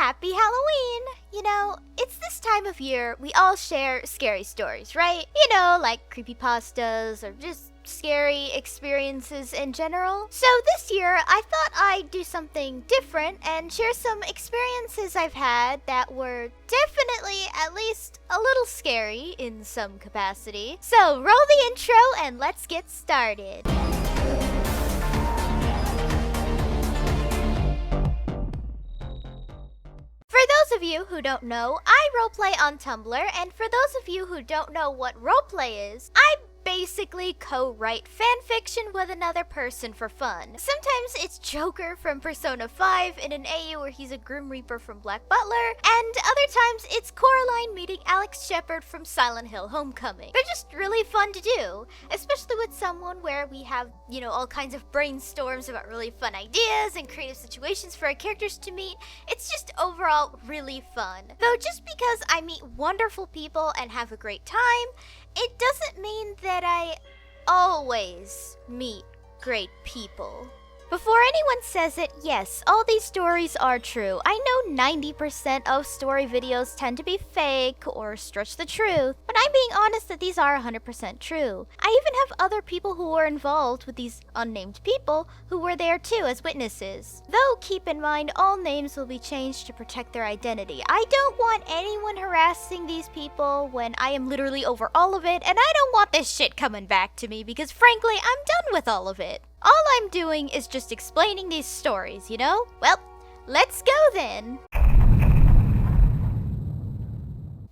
Happy Halloween! You know, it's this time of year we all share scary stories, right? You know, like creepypastas or just scary experiences in general. So this year, I thought I'd do something different and share some experiences I've had that were definitely at least a little scary in some capacity. So roll the intro and let's get started. For those of you who don't know, I roleplay on Tumblr, and for those of you who don't know what roleplay is, I basically co-write fanfiction with another person for fun. Sometimes it's Joker from Persona 5 in an AU where he's a Grim Reaper from Black Butler, and other times it's Coraline meeting Alex Shepard from Silent Hill Homecoming. They're just really fun to do, especially with someone where we have, you know, all kinds of brainstorms about really fun ideas and creative situations for our characters to meet. It's just overall really fun. Though just because I meet wonderful people and have a great time, it doesn't mean that I always meet great people. Before anyone says it, yes, all these stories are true. I know 90% of story videos tend to be fake or stretch the truth, but I'm being honest that these are 100% true. I even have other people who were involved with these unnamed people who were there too as witnesses. Though keep in mind, all names will be changed to protect their identity. I don't want anyone harassing these people when I am literally over all of it, and I don't want this shit coming back to me because frankly, I'm done with all of it. All I'm doing is just explaining these stories, you know? Well, let's go then!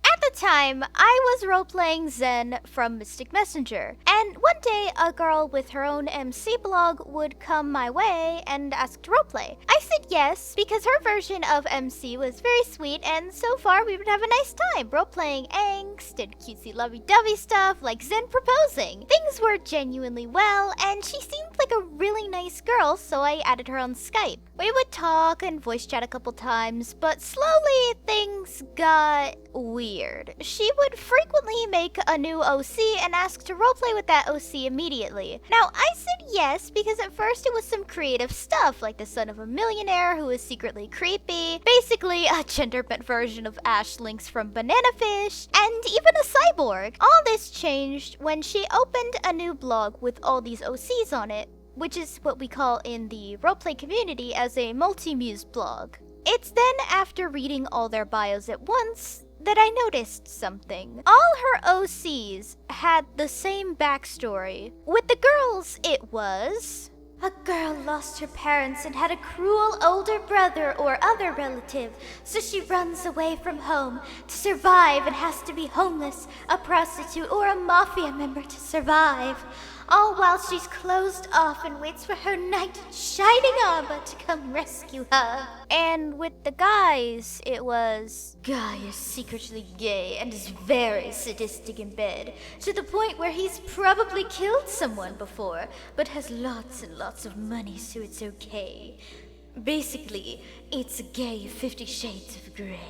At the time, I was roleplaying Zen from Mystic Messenger, and one day a girl with her own MC blog would come my way and ask to roleplay. I said yes, because her version of MC was very sweet, and so far we would have a nice time roleplaying angst and cutesy lovey-dovey stuff like Zen proposing. Things were genuinely well, and she seemed like a really nice girl, so I added her on Skype. We would talk and voice chat a couple times, but slowly things got weird. She would frequently make a new OC and ask to roleplay with that OC immediately. Now, I said yes because at first it was some creative stuff, like the son of a millionaire who was secretly creepy, basically a gender-bent version of Ash Lynx from Banana Fish, and even a cyborg. All this changed when she opened a new blog with all these OCs on it, which is what we call in the roleplay community as a multi-muse blog. It's then after reading all their bios at once that I noticed something. All her OCs had the same backstory. With the girls, it was... a girl lost her parents and had a cruel older brother or other relative, so she runs away from home to survive and has to be homeless, a prostitute, or a mafia member to survive. All while she's closed off and waits for her knight in shining armor to come rescue her. And with the guys, it was... guy is secretly gay and is very sadistic in bed, to the point where he's probably killed someone before, but has lots and lots of money, so it's okay. Basically, it's a gay 50 Shades of Grey.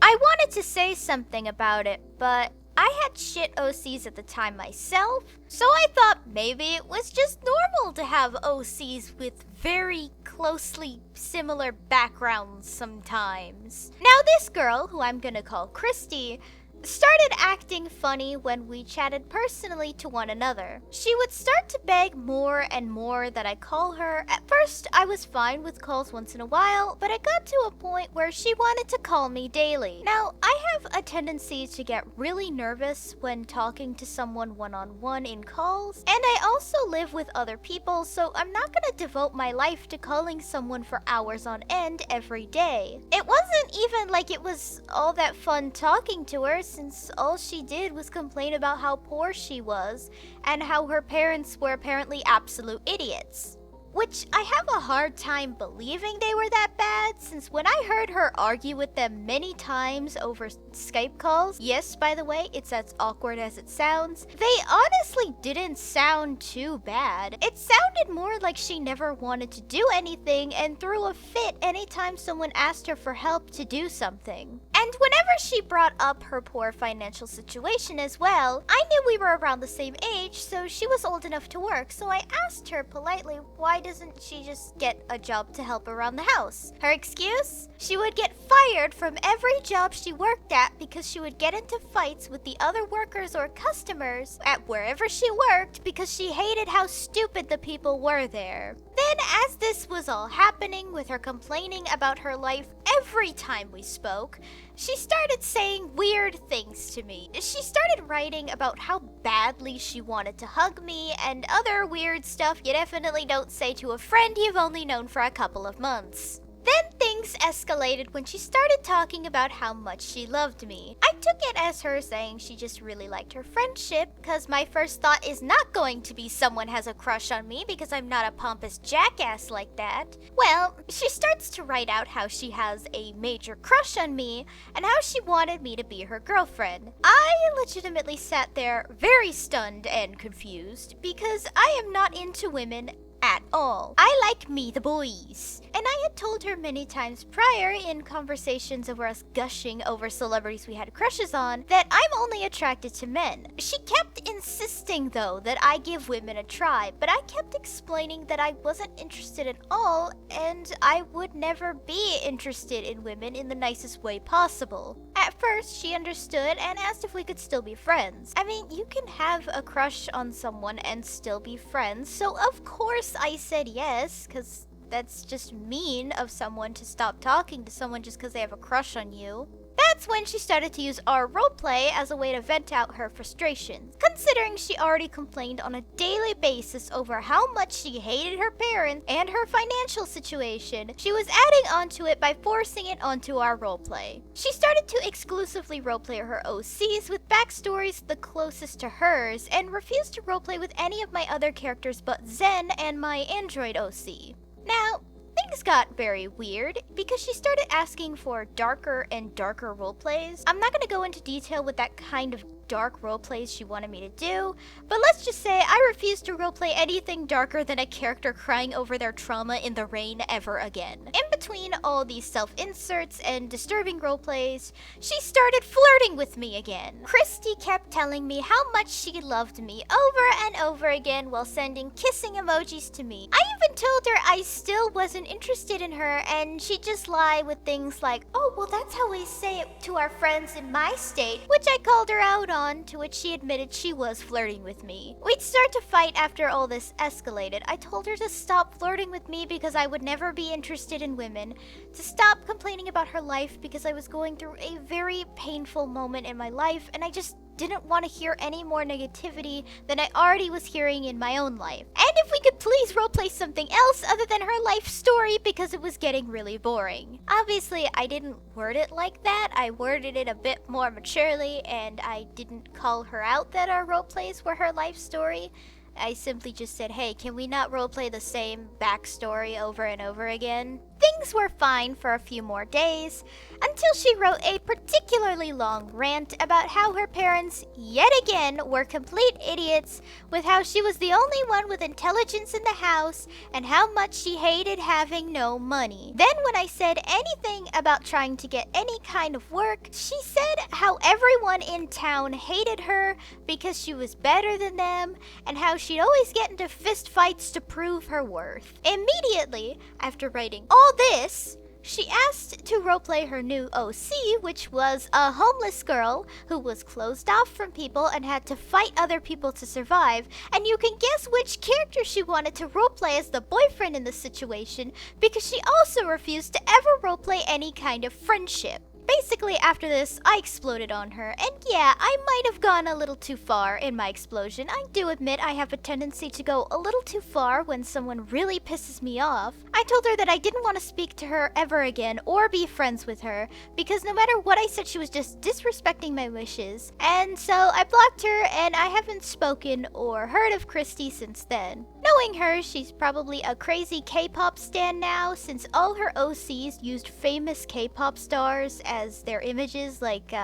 I wanted to say something about it, but I had shit OCs at the time myself, so I thought maybe it was just normal to have OCs with very closely similar backgrounds sometimes. Now this girl, who I'm gonna call Christie, started acting funny when we chatted personally to one another. She would start to beg more and more that I call her. At first, I was fine with calls once in a while, but it got to a point where she wanted to call me daily. Now, I have a tendency to get really nervous when talking to someone one-on-one in calls, and I also live with other people, so I'm not gonna devote my life to calling someone for hours on end every day. It wasn't even like it was all that fun talking to her, since all she did was complain about how poor she was and how her parents were apparently absolute idiots. Which I have a hard time believing they were that bad, since when I heard her argue with them many times over Skype calls, yes, by the way, it's as awkward as it sounds, they honestly didn't sound too bad. It sounded more like she never wanted to do anything and threw a fit anytime someone asked her for help to do something. And whenever she brought up her poor financial situation as well, I knew we were around the same age, so she was old enough to work, so I asked her politely why doesn't she just get a job to help around the house. Her excuse? She would get fired from every job she worked at because she would get into fights with the other workers or customers at wherever she worked because she hated how stupid the people were there. Then, as this was all happening with her complaining about her life every time we spoke, she started saying weird things to me. She started writing about how badly she wanted to hug me and other weird stuff you definitely don't say to a friend you've only known for a couple of months. Then things escalated when she started talking about how much she loved me. I took it as her saying she just really liked her friendship, because my first thought is not going to be someone has a crush on me because I'm not a pompous jackass like that. Well, she starts to write out how she has a major crush on me and how she wanted me to be her girlfriend. I legitimately sat there very stunned and confused because I am not into women at all. I like me the boys. And I had told her many times prior in conversations over us gushing over celebrities we had crushes on that I'm only attracted to men. She kept insisting though that I give women a try, but I kept explaining that I wasn't interested at all and I would never be interested in women in the nicest way possible. At first, she understood and asked if we could still be friends. I mean, you can have a crush on someone and still be friends, so of course I said yes, because that's just mean of someone to stop talking to someone just because they have a crush on you. That's when she started to use our roleplay as a way to vent out her frustrations. Considering she already complained on a daily basis over how much she hated her parents and her financial situation, she was adding onto it by forcing it onto our roleplay. She started to exclusively roleplay her OCs with backstories the closest to hers and refused to roleplay with any of my other characters but Zen and my android OC. Now, things got very weird because she started asking for darker and darker roleplays. I'm not going to go into detail with that kind of dark roleplays she wanted me to do, but let's just say I refuse to roleplay anything darker than a character crying over their trauma in the rain ever again. In between all these self-inserts and disturbing roleplays, she started flirting with me again. Christie kept telling me how much she loved me over and over again while sending kissing emojis to me. I even told her I still wasn't interested in her, and she'd just lie with things like, "Oh, well, that's how we say it to our friends in my state," which I called her out on, to which she admitted she was flirting with me. We'd start to fight after all this escalated. I told her to stop flirting with me because I would never be interested in women, to stop complaining about her life because I was going through a very painful moment in my life, and I just didn't want to hear any more negativity than I already was hearing in my own life. And if we could please roleplay something else other than her life story because it was getting really boring. Obviously, I didn't word it like that. I worded it a bit more maturely, and I didn't call her out that our roleplays were her life story. I simply just said, hey, can we not roleplay the same backstory over and over again? Things were fine for a few more days, until she wrote a particularly long rant about how her parents, yet again, were complete idiots, with how she was the only one with intelligence in the house, and how much she hated having no money. Then when I said anything about trying to get any kind of work, she said how everyone in town hated her because she was better than them, and how she'd always get into fist fights to prove her worth. Immediately, after writing all this, she asked to roleplay her new OC, which was a homeless girl who was closed off from people and had to fight other people to survive. And you can guess which character she wanted to roleplay as the boyfriend in the situation, because she also refused to ever roleplay any kind of friendship. Basically, after this, I exploded on her, and yeah, I might have gone a little too far in my explosion. I do admit I have a tendency to go a little too far when someone really pisses me off. I told her that I didn't want to speak to her ever again or be friends with her, because no matter what I said, she was just disrespecting my wishes. And so I blocked her, and I haven't spoken or heard of Christie since then. Knowing her, she's probably a crazy K-pop stan now, since all her OCs used famous K-pop stars as their images, like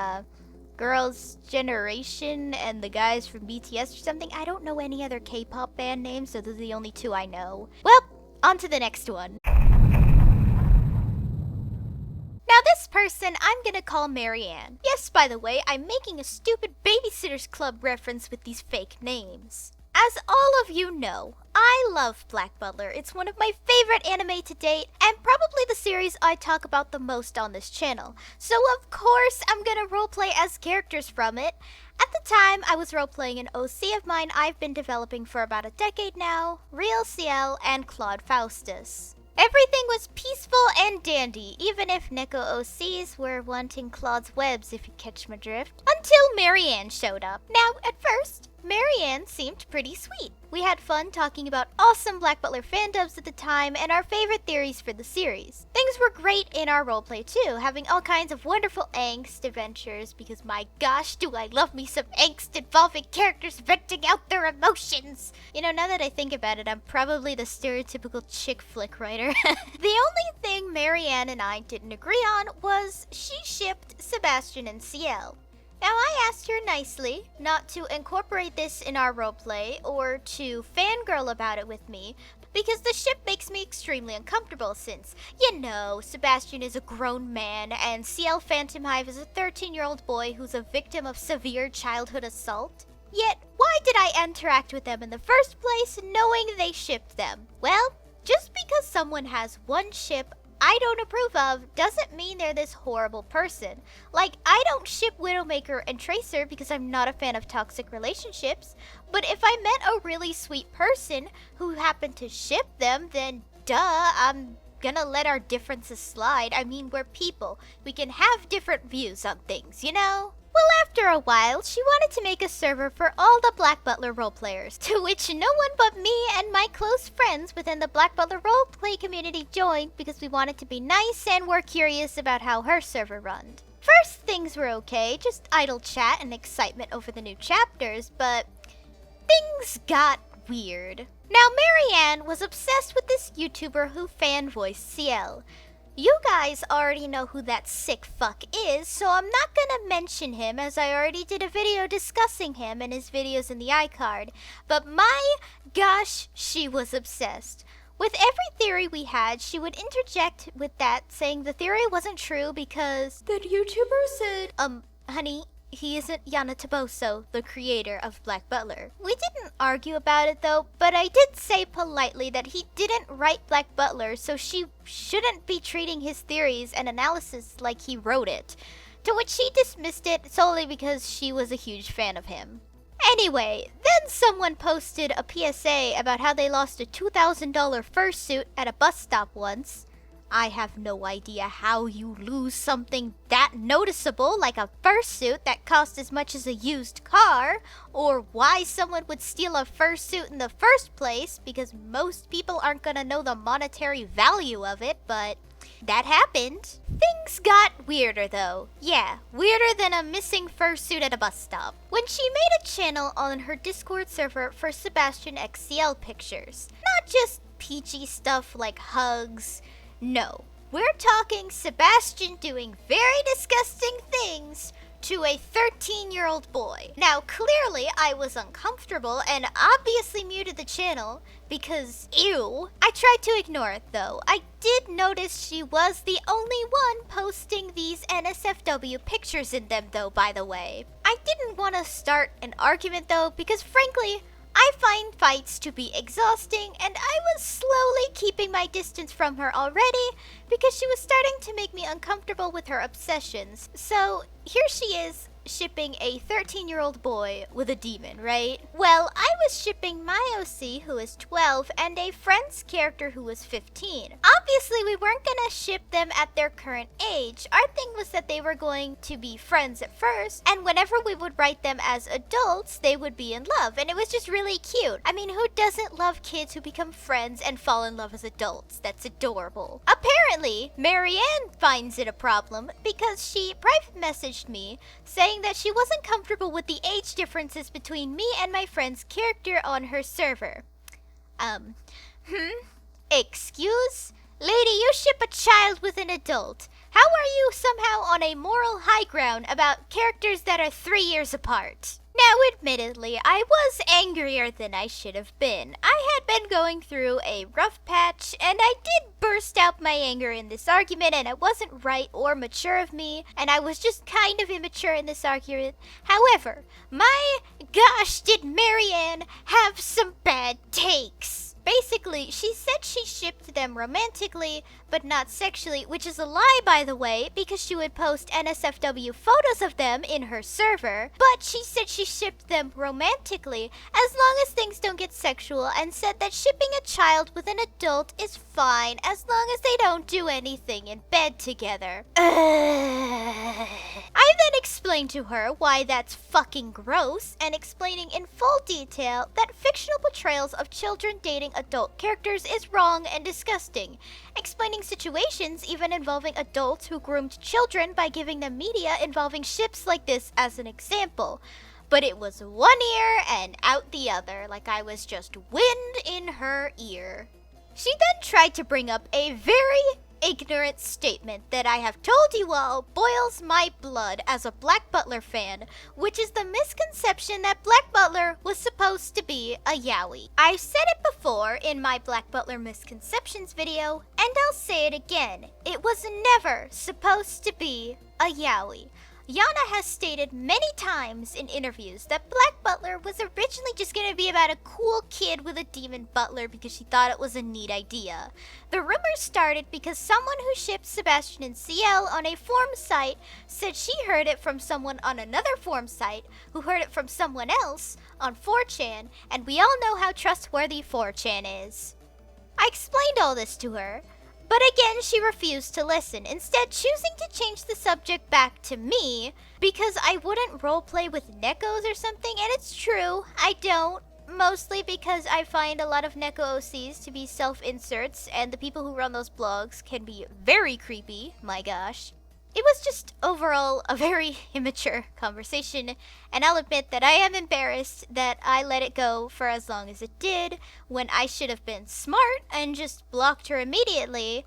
Girls' Generation and the guys from BTS or something. I don't know any other K-pop band names, so those are the only two I know. Well, on to the next one. Now this person I'm gonna call Maryanne. Yes, by the way, I'm making a stupid Babysitters Club reference with these fake names. As all of you know, I love Black Butler. It's one of my favorite anime to date, and probably the series I talk about the most on this channel. So of course, I'm gonna roleplay as characters from it. At the time, I was roleplaying an OC of mine I've been developing for about a decade now, Real CL and Claude Faustus. Everything was peaceful and dandy, even if Neko OCs were wanting Claude's webs, if you catch my drift. Until Maryanne showed up. Now, at first, Maryanne seemed pretty sweet. We had fun talking about awesome Black Butler fandoms at the time and our favorite theories for the series. Things were great in our roleplay too, having all kinds of wonderful angst adventures, because my gosh, do I love me some angst involving characters venting out their emotions! You know, now that I think about it, I'm probably the stereotypical chick flick writer. The only thing Maryanne and I didn't agree on was she shipped Sebastian and CL. Now, I asked her nicely not to incorporate this in our roleplay or to fangirl about it with me, because the ship makes me extremely uncomfortable since, you know, Sebastian is a grown man and CL Phantom Hive is a 13-year-old boy who's a victim of severe childhood assault. Yet, why did I interact with them in the first place knowing they shipped them? Well, just because someone has one ship I don't approve of doesn't mean they're this horrible person. Like, I don't ship Widowmaker and Tracer because I'm not a fan of toxic relationships, but if I met a really sweet person who happened to ship them, then duh, I'm gonna let our differences slide. I mean, we're people. We can have different views on things, you know? Well, after a while, she wanted to make a server for all the Black Butler roleplayers, to which no one but me and my close friends within the Black Butler roleplay community joined because we wanted to be nice and were curious about how her server run. First, things were okay, just idle chat and excitement over the new chapters, but things got weird. Now, Maryanne was obsessed with this YouTuber who fan-voiced CL. You guys already know who that sick fuck is, so I'm not gonna mention him as I already did a video discussing him and his videos in the iCard. But my gosh, she was obsessed. With every theory we had, she would interject with that, saying the theory wasn't true because that YouTuber said, honey, he isn't Yana Taboso, the creator of Black Butler. We didn't argue about it though, but I did say politely that he didn't write Black Butler, so she shouldn't be treating his theories and analysis like he wrote it. To which she dismissed it solely because she was a huge fan of him. Anyway, then someone posted a PSA about how they lost a $2,000 fursuit at a bus stop once. I have no idea how you lose something that noticeable like a fursuit that cost as much as a used car, or why someone would steal a fursuit in the first place, because most people aren't gonna know the monetary value of it, but that happened. Things got weirder though. Yeah, weirder than a missing fursuit at a bus stop. When she made a channel on her Discord server for Sebastian XCL pictures. Not just PG stuff like hugs. No, we're talking Sebastian doing very disgusting things to a 13-year-old boy. Now, clearly, I was uncomfortable and obviously muted the channel because, ew. I tried to ignore it, though. I did notice she was the only one posting these NSFW pictures in them, though, by the way. I didn't want to start an argument, though, because frankly, I find fights to be exhausting, and I was slowly keeping my distance from her already because she was starting to make me uncomfortable with her obsessions. So here she is, shipping a 13-year-old boy with a demon, right? Well, I was shipping my OC, who is 12, and a friend's character who was 15. Obviously, we weren't gonna ship them at their current age. Our thing was that they were going to be friends at first, and whenever we would write them as adults, they would be in love, and it was just really cute. I mean, who doesn't love kids who become friends and fall in love as adults? That's adorable. Apparently, Maryanne finds it a problem because she private messaged me saying that she wasn't comfortable with the age differences between me and my friend's character on her server. Excuse? Lady, you ship a child with an adult. How are you somehow on a moral high ground about characters that are 3 years apart? Now, admittedly, I was angrier than I should have been. I had been going through a rough patch, and I did burst out my anger in this argument, and it wasn't right or mature of me, and I was just kind of immature in this argument. However, my gosh, did Maryanne have some bad takes. Basically, she said she shipped them romantically, but not sexually, which is a lie, by the way, because she would post NSFW photos of them in her server. But she said she shipped them romantically, as long as things don't get sexual, and said that shipping a child with an adult is fine, as long as they don't do anything in bed together. I then explained to her why that's fucking gross, and explaining in full detail that fictional portrayals of children dating adult characters is wrong and disgusting, explaining situations even involving adults who groomed children by giving them media involving ships like this as an example. But it was one ear and out the other, like I was just wind in her ear. She then tried to bring up a very ignorant statement that I have told you all boils my blood as a Black Butler fan, which is the misconception that Black Butler was supposed to be a yaoi. I've said it before in my Black Butler misconceptions video, and I'll say it again. It was never supposed to be a yaoi. Yana has stated many times in interviews that Black Butler was originally just going to be about a cool kid with a demon butler because she thought it was a neat idea. The rumor started because someone who shipped Sebastian and CL on a forum site said she heard it from someone on another forum site who heard it from someone else on 4chan, and we all know how trustworthy 4chan is. I explained all this to her, but again, she refused to listen, instead choosing to change the subject back to me because I wouldn't roleplay with Nekos or something, and it's true, I don't. Mostly because I find a lot of Neko OCs to be self-inserts, and the people who run those blogs can be very creepy, my gosh. It was just overall a very immature conversation, and I'll admit that I am embarrassed that I let it go for as long as it did, when I should have been smart and just blocked her immediately.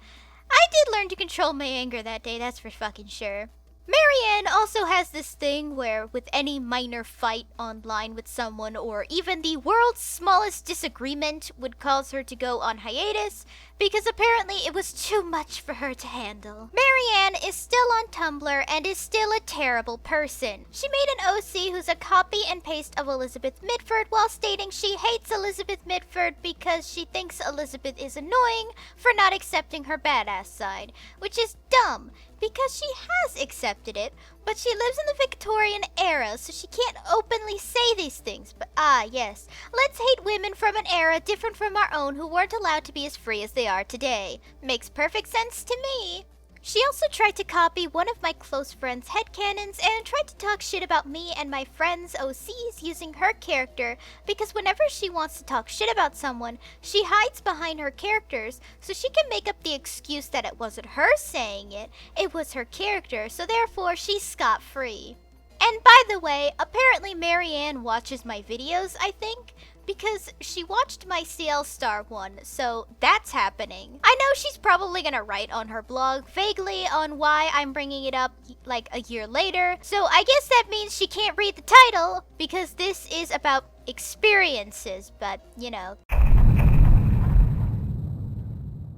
I did learn to control my anger that day, that's for fucking sure. Maryanne also has this thing where with any minor fight online with someone or even the world's smallest disagreement would cause her to go on hiatus because apparently it was too much for her to handle. Maryanne is still on Tumblr and is still a terrible person. She made an OC who's a copy and paste of Elizabeth Mitford while stating she hates Elizabeth Mitford because she thinks Elizabeth is annoying for not accepting her badass side, which is dumb because she has accepted it, but she lives in the Victorian era, so she can't openly say these things. But yes, let's hate women from an era different from our own who weren't allowed to be as free as they are today. Makes perfect sense to me. She also tried to copy one of my close friends' headcanons and tried to talk shit about me and my friends' OCs using her character because whenever she wants to talk shit about someone, she hides behind her characters so she can make up the excuse that it wasn't her saying it, it was her character, so therefore she's scot-free. And by the way, apparently Maryanne watches my videos, I think, because she watched my CL Star one, so that's happening. I know she's probably gonna write on her blog vaguely on why I'm bringing it up like a year later, so I guess that means she can't read the title because this is about experiences, but you know.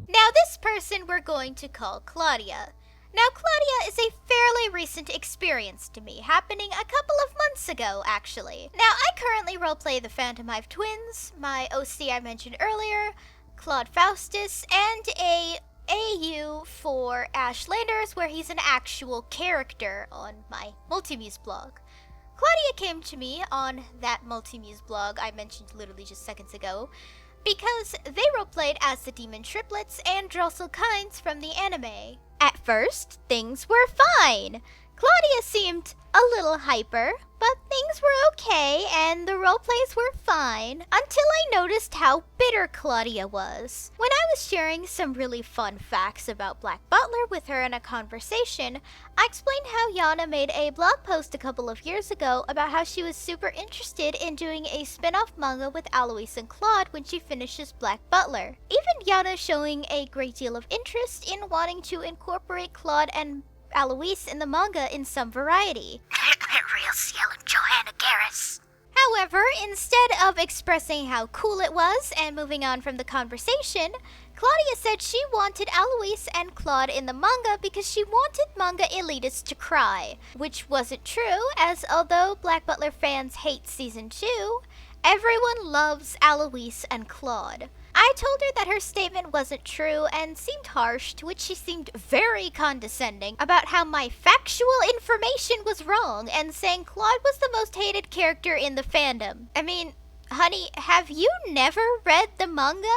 Now this person we're going to call Claudia. Now, Claudia is a fairly recent experience to me, happening a couple of months ago, actually. Now, I currently roleplay the Phantom Hive Twins, my OC I mentioned earlier, Claude Faustus, and a AU for Ash Landers, where he's an actual character on my Multimuse blog. Claudia came to me on that Multimuse blog I mentioned literally just seconds ago, because they roleplayed as the Demon Triplets and Drossel Kynes from the anime. At first, things were fine. Claudia seemed a little hyper, but things were okay and the roleplays were fine until I noticed how bitter Claudia was. When I was sharing some really fun facts about Black Butler with her in a conversation, I explained how Yana made a blog post a couple of years ago about how she was super interested in doing a spin-off manga with Alois and Claude when she finishes Black Butler. Even Yana showing a great deal of interest in wanting to incorporate Claude and Alois in the manga in some variety. Real Ciel and Johanna Garris. However, instead of expressing how cool it was and moving on from the conversation, Claudia said she wanted Alois and Claude in the manga because she wanted manga elitists to cry, which wasn't true, as although Black Butler fans hate Season 2, everyone loves Alois and Claude. I told her that her statement wasn't true and seemed harsh, to which she seemed very condescending about how my factual information was wrong and saying Claude was the most hated character in the fandom. I mean, honey, have you never read the manga?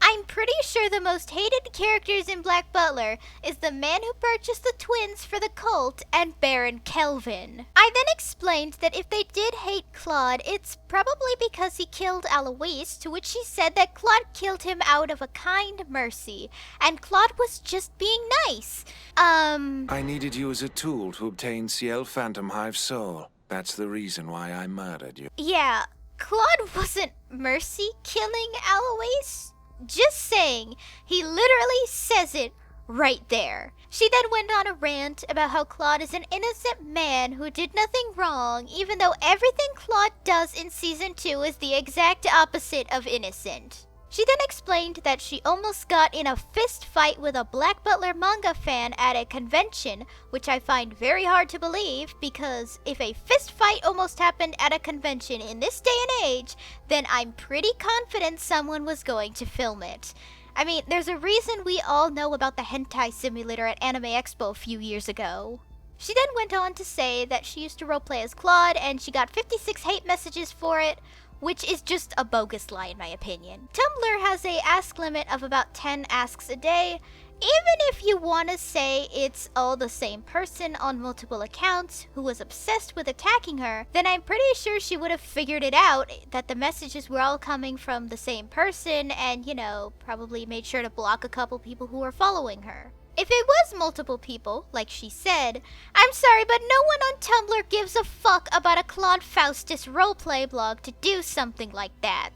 I'm pretty sure the most hated characters in Black Butler is the man who purchased the twins for the cult and Baron Kelvin. I then explained that if they did hate Claude, it's probably because he killed Alois, to which she said that Claude killed him out of a kind mercy, and Claude was just being nice. I needed you as a tool to obtain Ciel Phantom Hive Soul. That's the reason why I murdered you. Yeah, Claude wasn't mercy killing Alois. Just saying, he literally says it right there. She then went on a rant about how Claude is an innocent man who did nothing wrong, even though everything Claude does in Season 2 is the exact opposite of innocent. She then explained that she almost got in a fist fight with a Black Butler manga fan at a convention, which I find very hard to believe, because if a fist fight almost happened at a convention in this day and age, then I'm pretty confident someone was going to film it. I mean, there's a reason we all know about the hentai simulator at Anime Expo a few years ago. She then went on to say that she used to roleplay as Claude and she got 56 hate messages for it, which is just a bogus lie in my opinion. Tumblr has a ask limit of about 10 asks a day. Even if you want to say it's all the same person on multiple accounts who was obsessed with attacking her, then I'm pretty sure she would have figured it out that the messages were all coming from the same person and, you know, probably made sure to block a couple people who were following her. If it was multiple people, like she said, I'm sorry, but no one on Tumblr gives a fuck about a Claude Faustus roleplay blog to do something like that.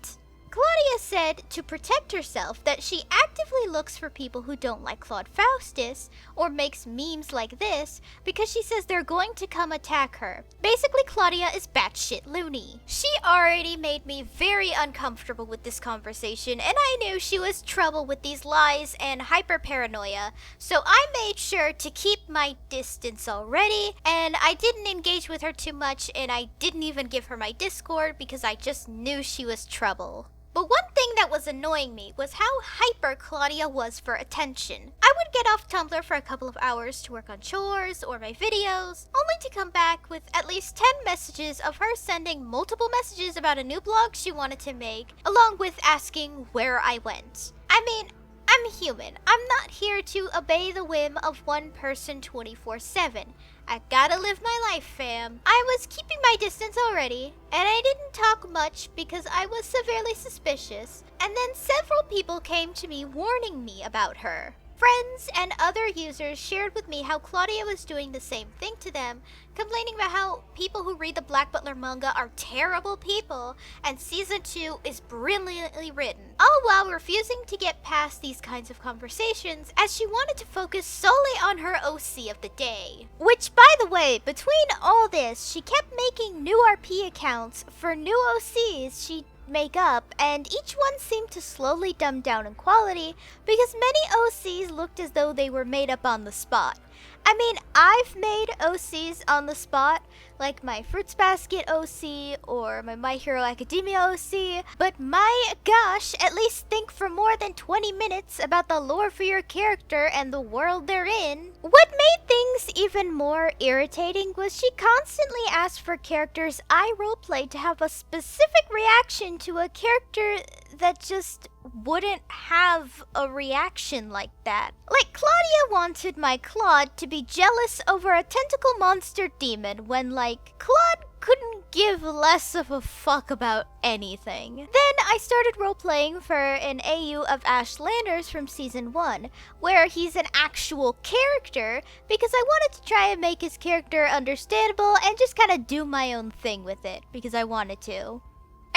Claudia said to protect herself that she actively looks for people who don't like Claude Faustus or makes memes like this because she says they're going to come attack her. Basically, Claudia is batshit loony. She already made me very uncomfortable with this conversation, and I knew she was trouble with these lies and hyper paranoia, so I made sure to keep my distance already, and I didn't engage with her too much, and I didn't even give her my Discord because I just knew she was trouble. But one thing that was annoying me was how hyper Claudia was for attention. I would get off Tumblr for a couple of hours to work on chores or my videos, only to come back with at least 10 messages of her sending multiple messages about a new blog she wanted to make, along with asking where I went. I mean, I'm human. I'm not here to obey the whim of one person 24/7. I gotta live my life, fam. I was keeping my distance already, and I didn't talk much because I was severely suspicious, and then several people came to me warning me about her. Friends and other users shared with me how Claudia was doing the same thing to them, complaining about how people who read the Black Butler manga are terrible people and Season 2 is brilliantly written, all while refusing to get past these kinds of conversations as she wanted to focus solely on her OC of the day. Which, by the way, between all this, she kept making new RP accounts for new OCs she'd make up, and each one seemed to slowly dumb down in quality because many OCs looked as though they were made up on the spot. I mean, I've made OCs on the spot, like my Fruits Basket OC or my My Hero Academia OC, but my gosh, at least think for more than 20 minutes about the lore for your character and the world they're in. What made things even more irritating was she constantly asked for characters I roleplayed to have a specific reaction to a character that just wouldn't have a reaction like that. Like, Claudia wanted my Claude to be jealous over a tentacle monster demon when, like, Claude couldn't give less of a fuck about anything. Then I started roleplaying for an AU of Ash Landers from Season 1, where he's an actual character, because I wanted to try and make his character understandable and just kind of do my own thing with it, because I wanted to.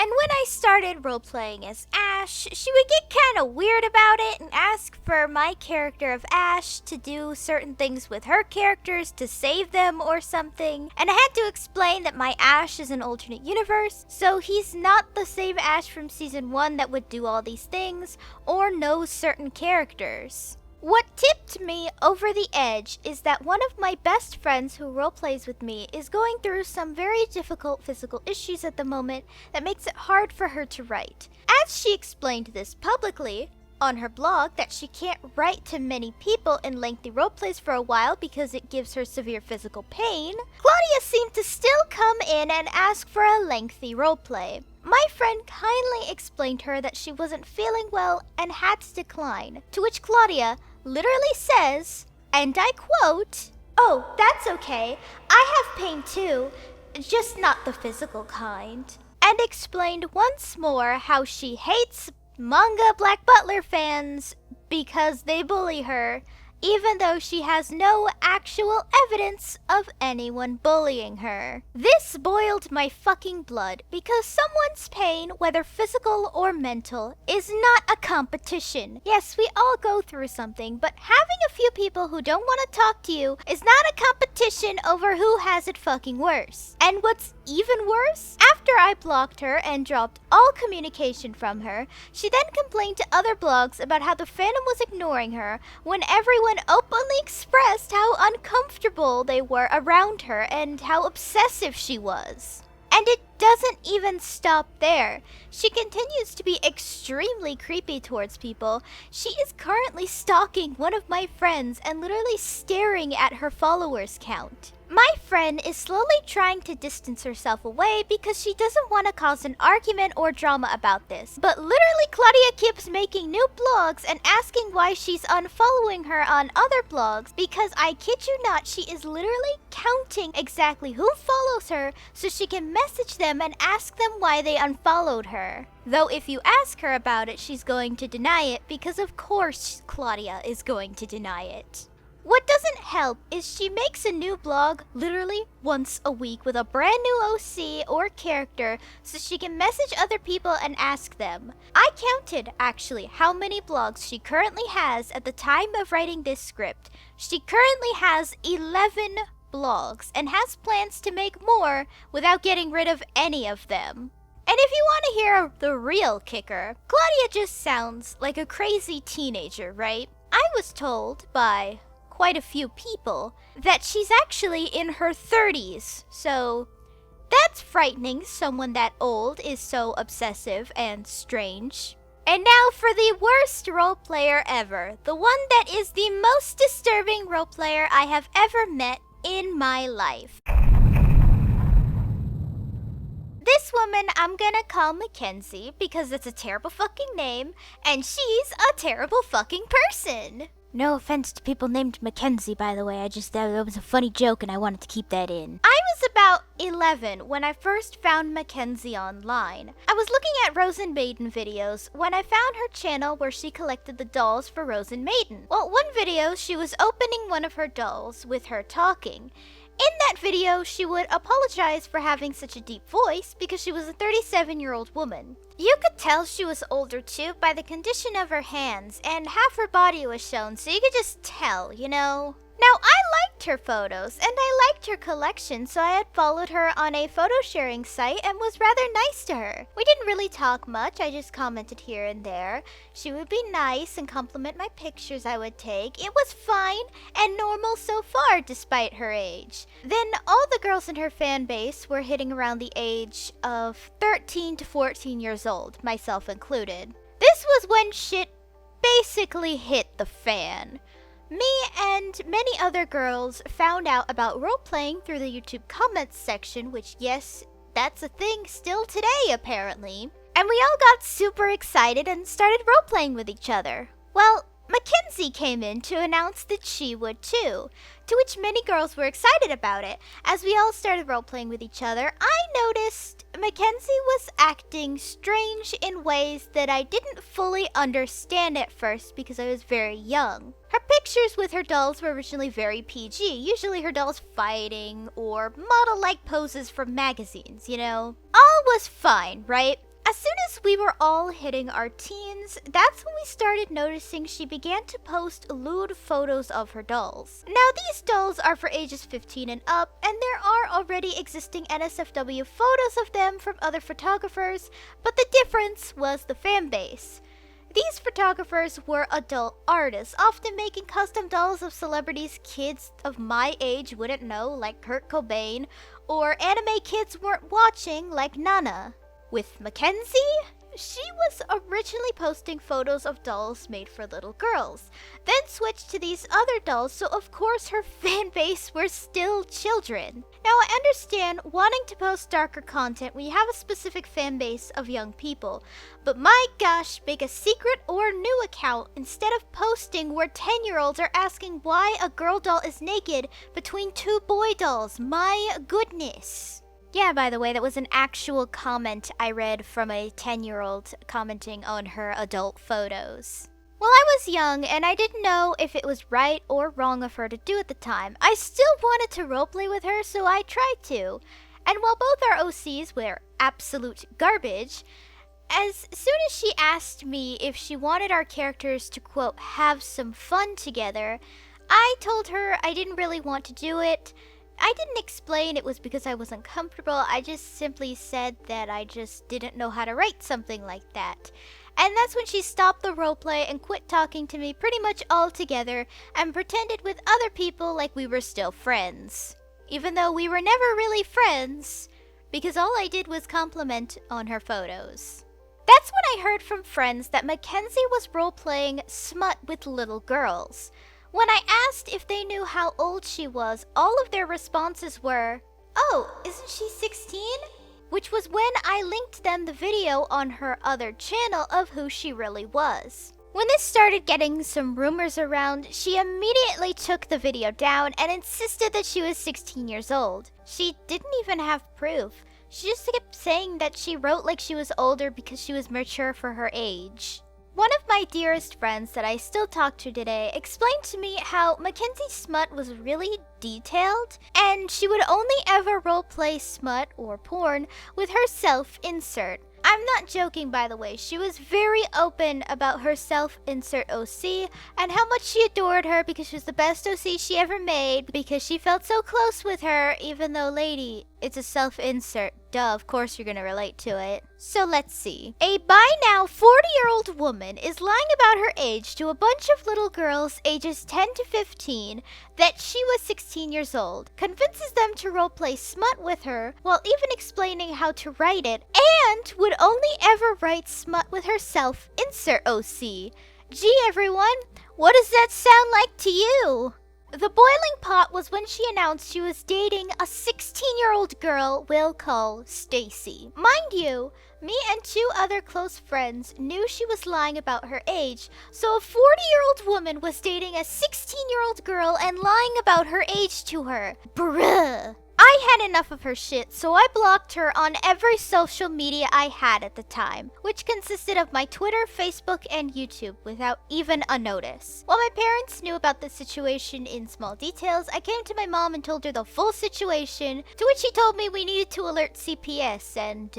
And when I started roleplaying as Ash, she would get kind of weird about it and ask for my character of Ash to do certain things with her characters to save them or something. And I had to explain that my Ash is an alternate universe, so he's not the same Ash from Season 1 that would do all these things or knows certain characters. What tipped me over the edge is that one of my best friends who roleplays with me is going through some very difficult physical issues at the moment that makes it hard for her to write. As she explained this publicly on her blog that she can't write to many people in lengthy roleplays for a while because it gives her severe physical pain, Claudia seemed to still come in and ask for a lengthy roleplay. My friend kindly explained to her that she wasn't feeling well and had to decline, to which Claudia literally says, and I quote, "Oh, that's okay. I have pain too, just not the physical kind." And explained once more how she hates manga Black Butler fans because they bully her, even though she has no actual evidence of anyone bullying her. This boiled my fucking blood because someone's pain, whether physical or mental, is not a competition. Yes, we all go through something, but having a few people who don't want to talk to you is not a competition over who has it fucking worse. And what's even worse, after I blocked her and dropped all communication from her, she then complained to other blogs about how the fandom was ignoring her when everyone openly expressed how uncomfortable they were around her and how obsessive she was. And it doesn't even stop there. She continues to be extremely creepy towards people. She is currently stalking one of my friends and literally staring at her followers count. My friend is slowly trying to distance herself away because she doesn't want to cause an argument or drama about this. But literally Claudia keeps making new blogs and asking why she's unfollowing her on other blogs because I kid you not, she is literally counting exactly who follows her so she can message them and ask them why they unfollowed her. Though if you ask her about it, she's going to deny it because of course Claudia is going to deny it. What doesn't help is she makes a new blog literally once a week with a brand new OC or character so she can message other people and ask them. I counted actually how many blogs she currently has at the time of writing this script. She currently has 11 blogs and has plans to make more without getting rid of any of them. And if you want to hear the real kicker, Claudia just sounds like a crazy teenager, right? I was told by quite a few people that she's actually in her 30s, so that's frightening. Someone that old is so obsessive and strange. And now for the worst role player ever, the one that is the most disturbing role player I have ever met in my life. This woman I'm gonna call Mackenzie because it's a terrible fucking name and she's a terrible fucking person. No offense to people named Mackenzie, by the way. That was a funny joke and I wanted to keep that in. I was about 11 when I first found Mackenzie online. I was looking at Rosen Maiden videos when I found her channel where she collected the dolls for Rosen Maiden. Well, one video, she was opening one of her dolls with her talking. In that video, she would apologize for having such a deep voice because she was a 37-year-old woman. You could tell she was older too by the condition of her hands, and half her body was shown, so you could just tell, you know? Now, I liked her photos, and I liked her collection, so I had followed her on a photo sharing site and was rather nice to her. We didn't really talk much, I just commented here and there. She would be nice and compliment my pictures I would take. It was fine and normal so far, despite her age. Then all the girls in her fan base were hitting around the age of 13 to 14 years old, myself included. This was when shit basically hit the fan. Me and many other girls found out about role-playing through the YouTube comments section, which, yes, that's a thing still today, apparently. And we all got super excited and started role-playing with each other. Well, Mackenzie came in to announce that she would too, to which many girls were excited about it. As we all started role-playing with each other, I noticed Mackenzie was acting strange in ways that I didn't fully understand at first because I was very young. Her pictures with her dolls were originally very PG, usually her dolls fighting or model-like poses from magazines, you know? All was fine, right? As soon as we were all hitting our teens, that's when we started noticing she began to post lewd photos of her dolls. Now, these dolls are for ages 15 and up, and there are already existing NSFW photos of them from other photographers, but the difference was the fan base. These photographers were adult artists, often making custom dolls of celebrities kids of my age wouldn't know, like Kurt Cobain, or anime kids weren't watching, like Nana. With Mackenzie, she was originally posting photos of dolls made for little girls, then switched to these other dolls, so of course her fan base were still children. Now, I understand wanting to post darker content when you have a specific fan base of young people, but my gosh, make a secret or new account instead of posting where 10-year-olds are asking why a girl doll is naked between two boy dolls. My goodness. Yeah, by the way, that was an actual comment I read from a 10-year-old commenting on her adult photos. Well, I was young, and I didn't know if it was right or wrong of her to do at the time. I still wanted to roleplay with her, so I tried to. And while both our OCs were absolute garbage, as soon as she asked me if she wanted our characters to, quote, have some fun together, I told her I didn't really want to do it. I didn't explain it was because I wasn't comfortable. I just simply said that I just didn't know how to write something like that. And that's when she stopped the roleplay and quit talking to me pretty much altogether and pretended with other people like we were still friends. Even though we were never really friends, because all I did was compliment on her photos. That's when I heard from friends that Mackenzie was roleplaying smut with little girls. When I asked if they knew how old she was, all of their responses were, "Oh, isn't she 16?" Which was when I linked them the video on her other channel of who she really was. When this started getting some rumors around, she immediately took the video down and insisted that she was 16 years old. She didn't even have proof. She just kept saying that she wrote like she was older because she was mature for her age. One of my dearest friends that I still talk to today explained to me how Mackenzie's smut was really detailed, and she would only ever roleplay smut or porn with her self-insert. I'm not joking, by the way. She was very open about her self-insert OC and how much she adored her because she was the best OC she ever made because she felt so close with her, even though, lady, it's a self-insert. Duh, of course you're gonna relate to it. So let's see. A by now 40-year-old woman is lying about her age to a bunch of little girls ages 10 to 15 that she was 16 years old, convinces them to roleplay smut with her while even explaining how to write it, and would only ever write smut with herself, insert OC. Gee, everyone, what does that sound like to you? The boiling pot was when she announced she was dating a 16-year-old girl we'll call Stacy. Mind you, me and two other close friends knew she was lying about her age, so a 40-year-old woman was dating a 16-year-old girl and lying about her age to her. Bruh. I had enough of her shit, so I blocked her on every social media I had at the time, which consisted of my Twitter, Facebook, and YouTube without even a notice. While my parents knew about the situation in small details, I came to my mom and told her the full situation, to which she told me we needed to alert CPS, and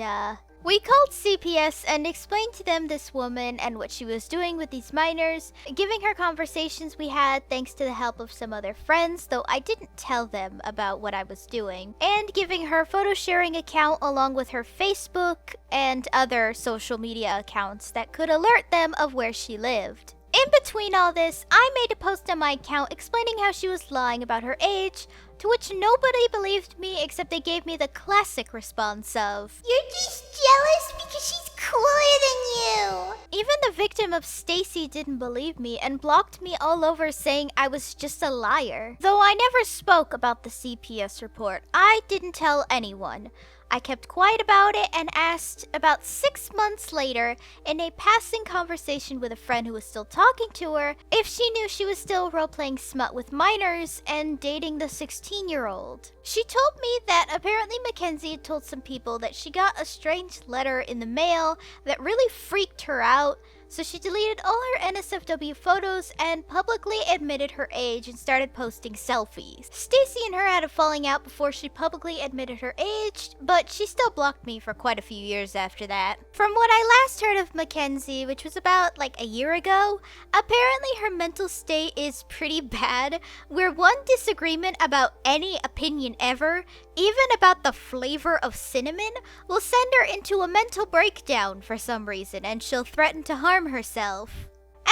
We called CPS and explained to them this woman and what she was doing with these minors, giving her conversations we had thanks to the help of some other friends, though I didn't tell them about what I was doing, and giving her photo sharing account along with her Facebook and other social media accounts that could alert them of where she lived. In between all this, I made a post on my account explaining how she was lying about her age, to which nobody believed me except they gave me the classic response of, You're just jealous because she's cooler than you. Even the victim of Stacy didn't believe me and blocked me all over saying I was just a liar. Though I never spoke about the CPS report, I didn't tell anyone. I kept quiet about it and asked about 6 months later, in a passing conversation with a friend who was still talking to her, if she knew she was still role-playing smut with minors and dating the 16-year-old. She told me that apparently Mackenzie had told some people that she got a strange letter in the mail that really freaked her out, so she deleted all her NSFW photos and publicly admitted her age and started posting selfies. Stacy and her had a falling out before she publicly admitted her age, but she still blocked me for quite a few years after that. From what I last heard of Mackenzie, which was about like a year ago, apparently her mental state is pretty bad, where one disagreement about any opinion ever, even about the flavor of cinnamon, will send her into a mental breakdown for some reason, and she'll threaten to harm herself.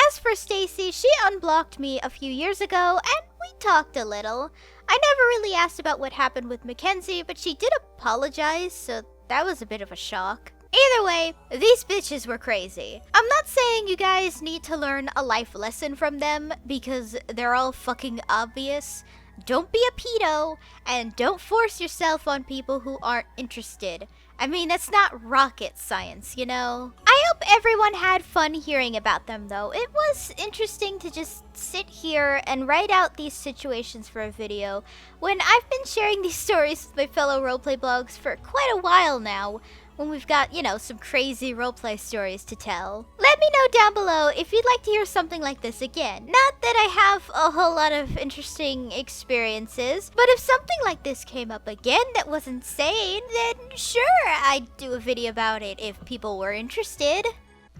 As for Stacy, she unblocked me a few years ago, and we talked a little. I never really asked about what happened with Mackenzie, but she did apologize, so that was a bit of a shock. Either way, these bitches were crazy. I'm not saying you guys need to learn a life lesson from them, because they're all fucking obvious. Don't be a pedo, and don't force yourself on people who aren't interested. I mean, that's not rocket science, you know? I hope everyone had fun hearing about them, though. It was interesting to just sit here and write out these situations for a video when I've been sharing these stories with my fellow roleplay blogs for quite a while now, when we've got, you know, some crazy roleplay stories to tell. Let me know down below if you'd like to hear something like this again. Not that I have a whole lot of interesting experiences, but if something like this came up again that was insane, then sure, I'd do a video about it if people were interested.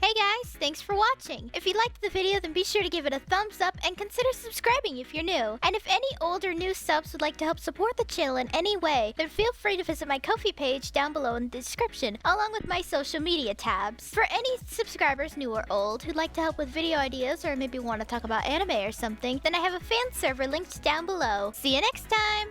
Hey guys, thanks for watching. If you liked the video, then be sure to give it a thumbs up and consider subscribing if you're new. And if any old or new subs would like to help support the channel in any way, then feel free to visit my Ko-fi page down below in the description, along with my social media tabs. For any subscribers, new or old, who'd like to help with video ideas or maybe want to talk about anime or something, then I have a fan server linked down below. See you next time!